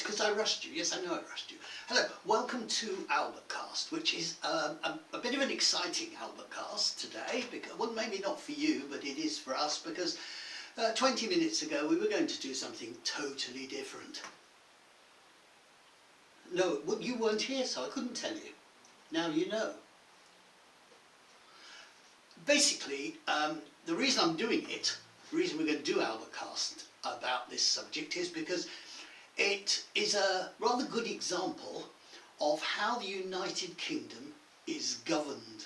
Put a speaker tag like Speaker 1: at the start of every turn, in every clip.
Speaker 1: because I rushed you. Yes, I know I rushed you. Hello, welcome to Owlbutcast, which is a bit of an exciting Owlbutcast today. Because, well, maybe not for you, but it is for us, because 20 minutes ago we were going to do something totally different. No, well, you weren't here, so I couldn't tell you. Now you know. Basically, the reason I'm doing it, the reason we're going to do Owlbutcast about this subject is because it is a rather good example of how the United Kingdom is governed.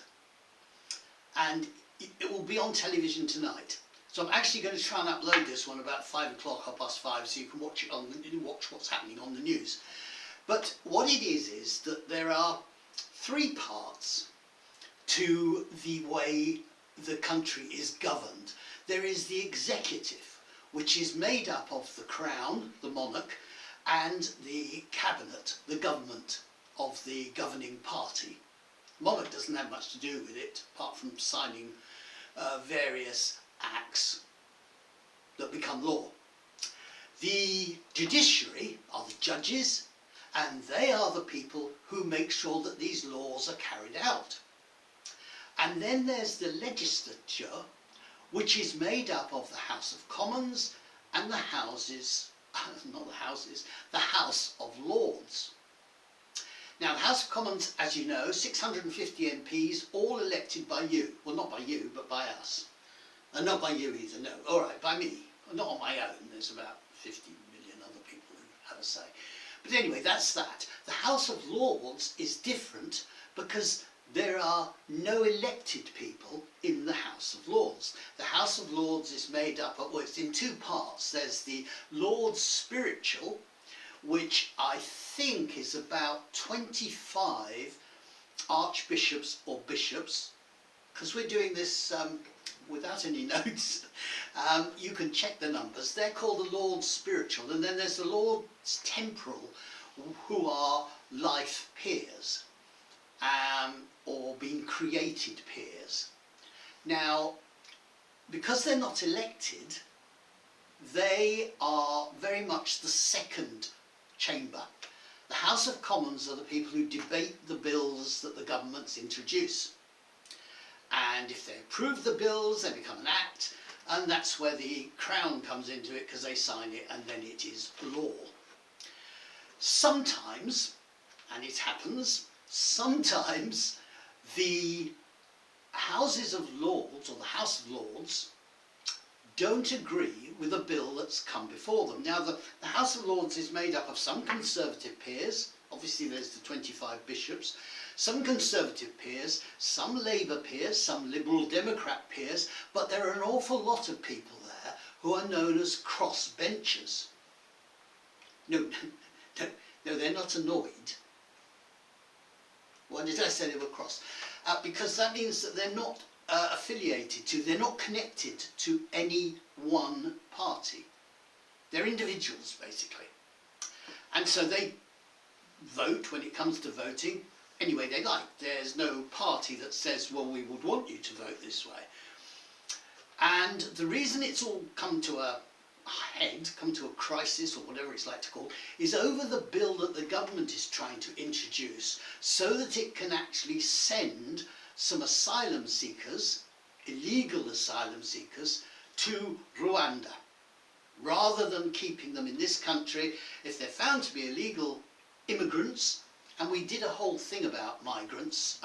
Speaker 1: And it will be on television tonight. So I'm actually going to try and upload this one about 5 o'clock, 5:30, so you can watch it on watch what's happening on the news. But what it is that there are three parts to the way the country is governed. There is the executive, which is made up of the Crown, the monarch, and the cabinet, the government of the governing party. Monarch doesn't have much to do with it, apart from signing various acts that become law. The judiciary are the judges, and they are the people who make sure that these laws are carried out. And then there's the legislature, which is made up of the House of Commons and the Houses, not the Houses, the House of Lords. Now, the House of Commons, as you know, 650 MPs, all elected by you. Well, not by you, but by us. And not by you either, no. All right, by me. Not on my own. There's about 50 million other people who have a say. But anyway, that's that. The House of Lords is different because there are no elected people in the House of Lords. The House of Lords is made up of, well, it's in two parts. There's the Lords Spiritual, which I think is about 25 archbishops or bishops. Because we're doing this without any notes, you can check the numbers. They're called the Lords Spiritual. And then there's the Lords Temporal, who are life peers. Or being created peers. Now, because they're not elected, they are very much the second chamber. The House of Commons are the people who debate the bills that the governments introduce. And if they approve the bills, they become an act, and that's where the Crown comes into it, because they sign it and then it is law. Sometimes, and it happens, sometimes the Houses of Lords, or the House of Lords, don't agree with a bill that's come before them. Now, the House of Lords is made up of some Conservative peers, obviously there's the 25 bishops, some Conservative peers, some Labour peers, some Liberal Democrat peers, but there are an awful lot of people there who are known as crossbenchers. No, they're not annoyed. Why did I say they were cross? Because that means that they're not affiliated to, they're not connected to any one party. They're individuals, basically. And so they vote when it comes to voting any way they like. There's no party that says, well, we would want you to vote this way. And the reason it's all come to a head, come to a crisis, or whatever it's like to call, is over the bill that the government is trying to introduce so that it can actually send some asylum seekers, illegal asylum seekers, to Rwanda. Rather than keeping them in this country, if they're found to be illegal immigrants, and we did a whole thing about migrants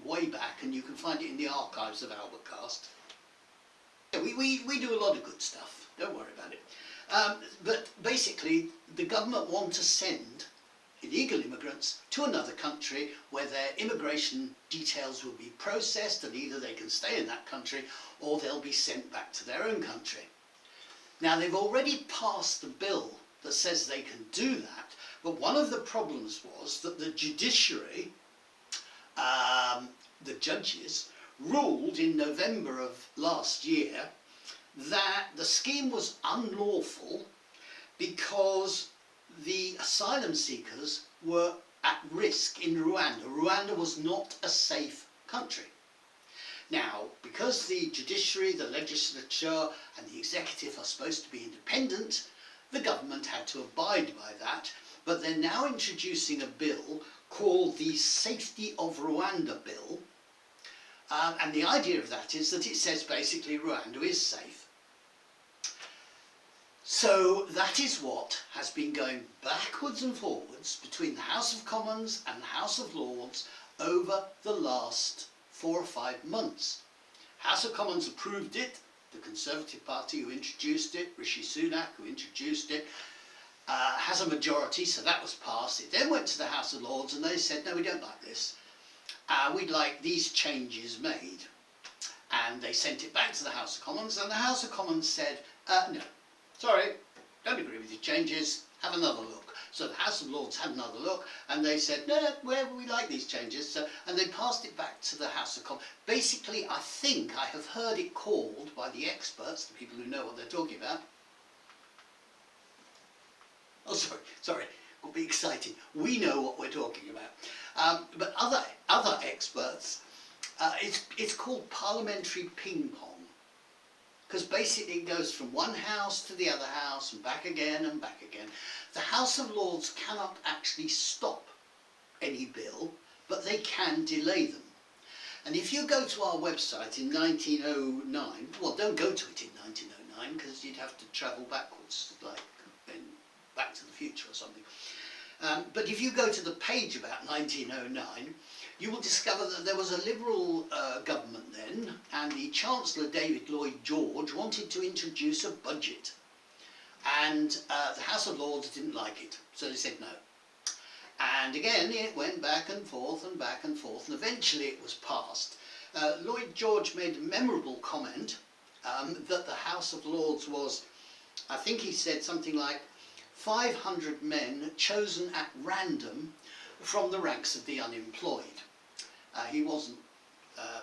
Speaker 1: way back, and you can find it in the archives of Owlbutcast. Yeah, we do a lot of good stuff. Don't worry about it. But basically, the government want to send illegal immigrants to another country where their immigration details will be processed, and either they can stay in that country or they'll be sent back to their own country. Now, they've already passed a bill that says they can do that, but one of the problems was that the judiciary, the judges, ruled in November of last year that the scheme was unlawful because the asylum seekers were at risk in Rwanda. Rwanda was not a safe country. Now, because the judiciary, the legislature and the executive are supposed to be independent, the government had to abide by that, but they're now introducing a bill called the Safety of Rwanda Bill. And the idea of that is that it says basically Rwanda is safe. So that is what has been going backwards and forwards between the House of Commons and the House of Lords over the last 4 or 5 months. House of Commons approved it, the Conservative Party who introduced it, Rishi Sunak who introduced it, has a majority, so that was passed. It then went to the House of Lords and they said, no, we don't like this. We'd like these changes made. And they sent it back to the House of Commons, and the House of Commons said, no, sorry, don't agree with your changes, have another look. So the House of Lords had another look, and they said, no, we like these changes. So, and they passed it back to the House of Commons. Basically, I think I have heard it called by the experts, the people who know what they're talking about. Oh, sorry, will be exciting. We know what we're talking about. But other experts, it's called parliamentary ping pong. Because basically it goes from one house to the other house and back again and back again. The House of Lords cannot actually stop any bill, but they can delay them. And if you go to our website in 1909, well, don't go to it in 1909 because you'd have to travel backwards, like in Back to the Future or something. But if you go to the page about 1909, you will discover that there was a Liberal government then, and the Chancellor David Lloyd George wanted to introduce a budget. And the House of Lords didn't like it, so they said no. And again, it went back and forth and back and forth, and eventually it was passed. Lloyd George made a memorable comment that the House of Lords was, I think he said something like, 500 men chosen at random from the ranks of the unemployed. He wasn't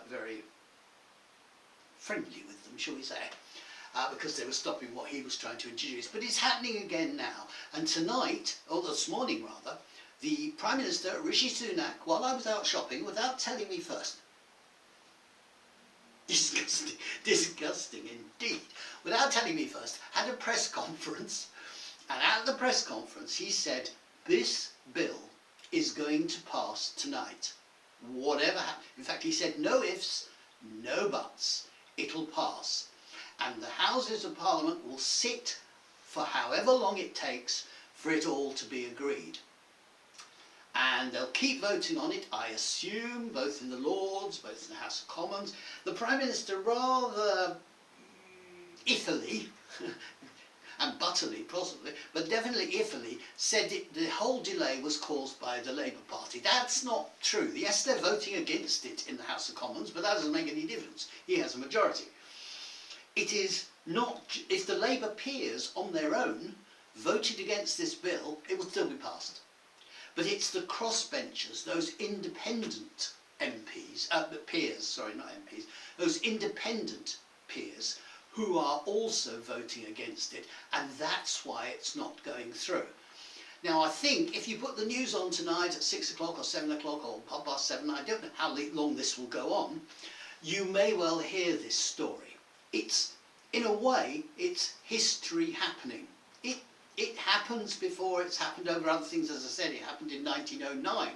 Speaker 1: very friendly with them, shall we say, because they were stopping what he was trying to introduce. But it's happening again now. And tonight, or this morning rather, the Prime Minister, Rishi Sunak, while I was out shopping, without telling me first, disgusting indeed, without telling me first, had a press conference. And at the press conference he said, this bill is going to pass tonight. Whatever happens. In fact, he said no ifs, no buts, it'll pass. And the Houses of Parliament will sit for however long it takes for it all to be agreed. And they'll keep voting on it, I assume, both in the Lords, both in the House of Commons. The Prime Minister rather iffily, and butterly possibly, but definitely iffily, said the whole delay was caused by the Labour Party. That's not true. Yes, they're voting against it in the House of Commons, but that doesn't make any difference. He has a majority. It is not, if the Labour peers on their own voted against this bill, it would still be passed. But it's the crossbenchers, those independent MPs, peers, sorry, not MPs, those independent peers, who are also voting against it, and that's why it's not going through. Now I think if you put the news on tonight at 6 o'clock or 7 o'clock or 7:30, I don't know how long this will go on, you may well hear this story. It's, in a way, it's history happening. It happens before it's happened over other things. As I said, it happened in 1909,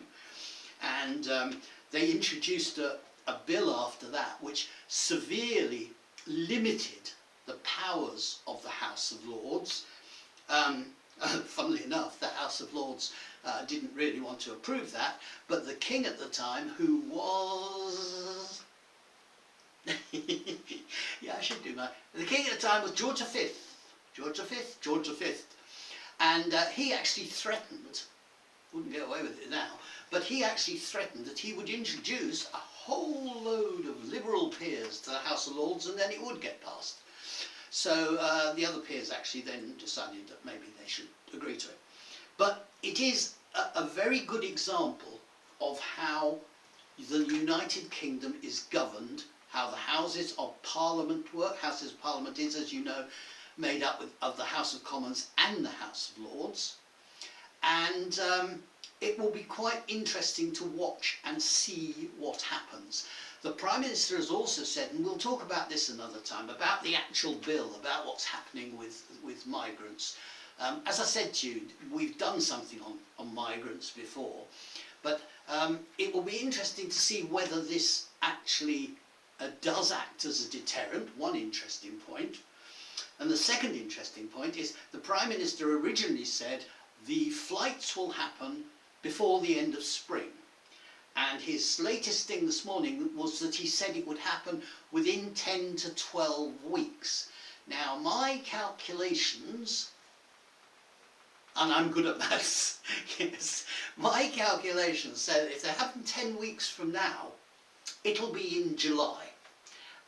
Speaker 1: and they introduced a bill after that which severely limited the powers of the House of Lords. Funnily enough, the House of Lords didn't really want to approve that, but the King at the time, who was... yeah, I should do that. The King at the time was George V. George V. And he actually threatened, wouldn't get away with it now, but he actually threatened that he would introduce a whole load of Liberal peers to the House of Lords, and then it would get passed. So the other peers actually then decided that maybe they should agree to it. But it is a very good example of how the United Kingdom is governed, how the Houses of Parliament work. Houses of Parliament is, as you know, made up of the House of Commons and the House of Lords. And it will be quite interesting to watch and see what happens. The Prime Minister has also said, and we'll talk about this another time, about the actual bill, about what's happening with migrants. As I said to you, we've done something on migrants before, but it will be interesting to see whether this actually does act as a deterrent, one interesting point. And the second interesting point is the Prime Minister originally said the flights will happen before the end of spring. And his latest thing this morning was that he said it would happen within 10 to 12 weeks. Now, my calculations, and I'm good at maths, yes, my calculations said if they happen 10 weeks from now, it'll be in July.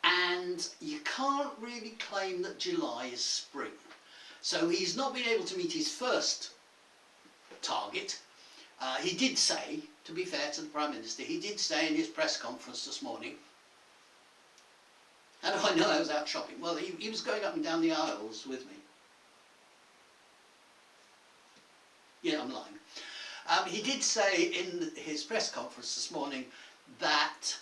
Speaker 1: And you can't really claim that July is spring. So he's not been able to meet his first target. He did say, to be fair to the Prime Minister, he did say in his press conference this morning, how do I know I was out shopping? Well, he was going up and down the aisles with me. Yeah, I'm lying. He did say in his press conference this morning that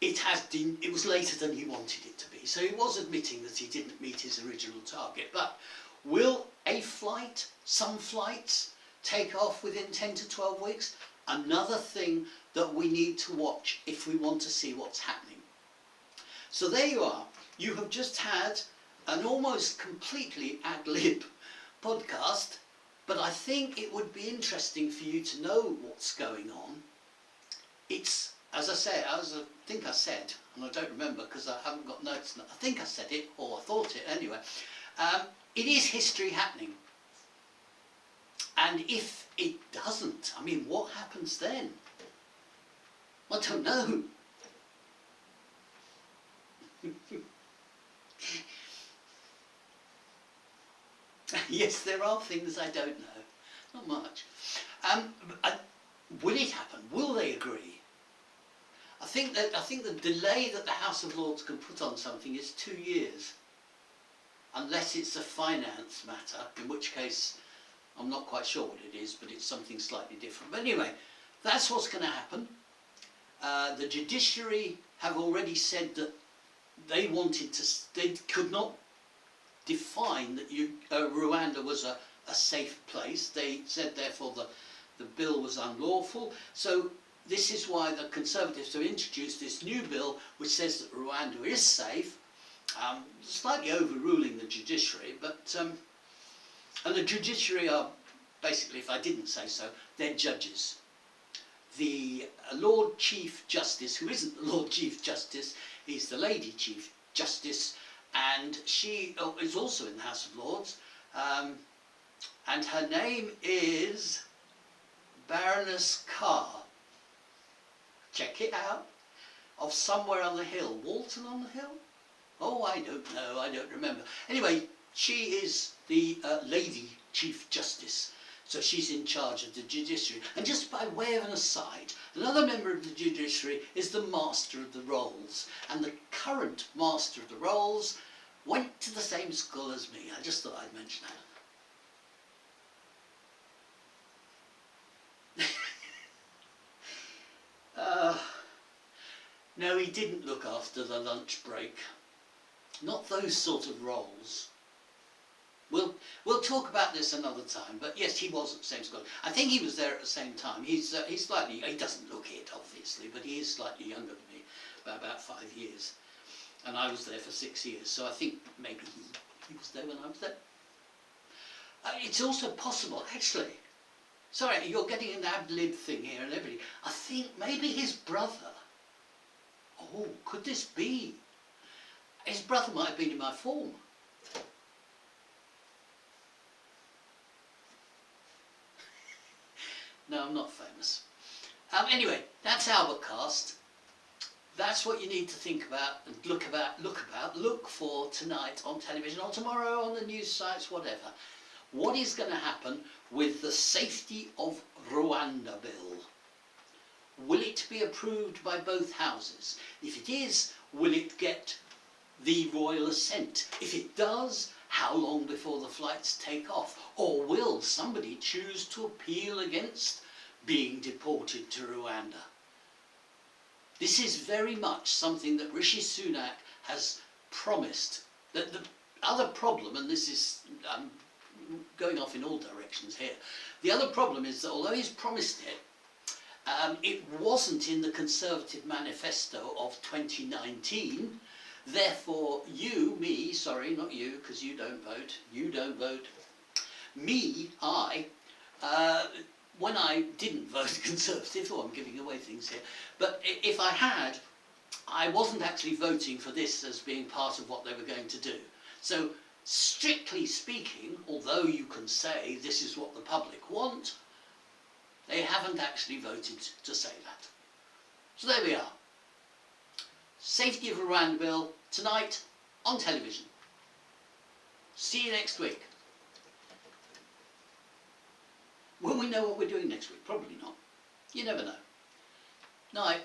Speaker 1: it was later than he wanted it to be. So he was admitting that he didn't meet his original target. But will a flight, some flights, take off within 10 to 12 weeks? Another thing that we need to watch if we want to see what's happening. So there you are. You have just had an almost completely ad-lib podcast, but I think it would be interesting for you to know what's going on. It's, as I say, I think I said, and I don't remember because I haven't got notes, I think I said it, or I thought it anyway, it is history happening. And if it doesn't, I mean, what happens then? I don't know. Yes, there are things I don't know. Not much. Will it happen? Will they agree? I think the delay that the House of Lords can put on something is 2 years. Unless it's a finance matter, in which case I'm not quite sure what it is, but it's something slightly different. But anyway, that's what's going to happen. The judiciary have already said that they could not define that Rwanda was a safe place. They said therefore the bill was unlawful. So this is why the Conservatives have introduced this new bill which says that Rwanda is safe, slightly overruling the judiciary, but and the judiciary are basically, if I didn't say so, they're judges. The Lord Chief Justice, who isn't the Lord Chief Justice, he's the Lady Chief Justice, and she is also in the House of Lords, and her name is Baroness Carr. Check it out. Of somewhere on the hill. Walton on the Hill? Oh, I don't know, I don't remember. Anyway, she is the Lady Chief Justice. So she's in charge of the judiciary. And just by way of an aside, another member of the judiciary is the Master of the Rolls. And the current Master of the Rolls went to the same school as me. I just thought I'd mention that. No, he didn't look after the lunch break. Not those sort of roles. We'll talk about this another time, but yes, he was at the same school. I think he was there at the same time. He's slightly, he doesn't look it obviously, but he is slightly younger than me, by about 5 years. And I was there for 6 years, so I think maybe he was there when I was there. It's also possible, actually, sorry, you're getting an ad-lib thing here and everything. I think maybe his brother, oh, could this be? His brother might have been in my form. No, I'm not famous. Anyway, that's Owlbutcast. That's what you need to think about and look for tonight on television or tomorrow on the news sites, whatever. What is going to happen with the Safety of Rwanda bill? Will it be approved by both houses? If it is, will it get the royal assent? If it does, how long before the flights take off? Or will somebody choose to appeal against being deported to Rwanda? This is very much something that Rishi Sunak has promised, that other problem, and this is going off in all directions here, the other problem is that although he's promised it, it wasn't in the Conservative Manifesto of 2019, therefore sorry, not you, because you don't vote, when I didn't vote Conservative, I'm giving away things here, but if I had, I wasn't actually voting for this as being part of what they were going to do. So, strictly speaking, although you can say this is what the public want, they haven't actually voted to say that. So there we are. Safety of Rwanda bill tonight on television. See you next week. Will we know what we're doing next week? Probably not. You never know. Night.